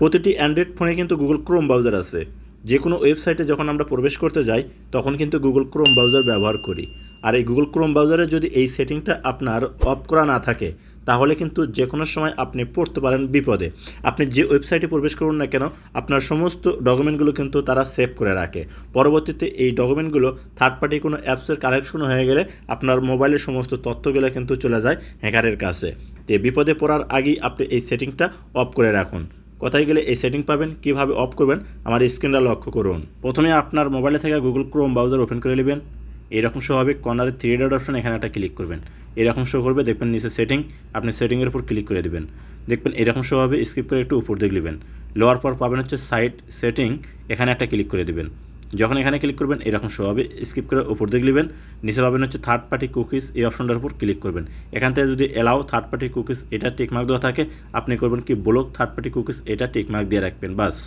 প্রতিটি অ্যান্ড্রয়েড ফোনে কিন্তু গুগল ক্রোম ব্রাউজার আছে। যে কোনো ওয়েবসাইটে যখন আমরা প্রবেশ করতে যাই তখন কিন্তু গুগল ক্রোম ব্রাউজার ব্যবহার করি। আর এই গুগল ক্রোম ব্রাউজারে যদি এই সেটিংটা আপনার অফ করা না থাকে তাহলে কিন্তু যে কোনো সময় আপনি পড়তে পারেন বিপদে। আপনি যে ওয়েবসাইটে প্রবেশ করুন না কেন আপনার সমস্ত ডকুমেন্টগুলো কিন্তু তারা সেভ করে রাখে। পরবর্তীতে এই ডকুমেন্টগুলো থার্ড পার্টি কোনো অ্যাপসের কালেকশন হয়ে গেলে আপনার মোবাইলের সমস্ত তথ্যগুলো কিন্তু চলে যায় হ্যাকারের কাছে। তো বিপদে পড়ার আগেই আপনি এই সেটিংটা অফ করে রাখুন। কোথায় গেলে এই সেটিং পাবেন, কীভাবে অফ করবেন আমার স্ক্রিনটা লক্ষ্য করুন। প্রথমে আপনার মোবাইলে থেকে গুগল ক্রোম ব্রাউজার ওপেন করে নেবেন। এরকম শো হবে, কর্নারে 3 ডট অপশন, এখানে একটা ক্লিক করবেন। এরকম শো করবে, দেখবেন নিচে সেটিং, আপনি সেটিংয়ের উপর ক্লিক করে দেবেন। দেখবেন এরকম শো হবে, স্কিপ করে একটু উপর দিকে নেবেন। লোয়ার পর পাবেন হচ্ছে সাইট সেটিং, এখানে একটা ক্লিক করে দেবেন। যখন এখানে ক্লিক করবেন এরকম শো হবে, স্কিপ করে উপর দিকে নেবেন। নিচে পাবেন হচ্ছে থার্ড পার্টি কুকিজ, এই অপশনটার উপর ক্লিক করবেন। এখান থেকে যদি অ্যালাউ থার্ড পার্টি কুকিজ এটা টিকমার্ক দেওয়া থাকে আপনি করবেন কি ব্লক থার্ড পার্টি কুকিজ এটা টিকমার্ক দিয়ে রাখবেন, বাস।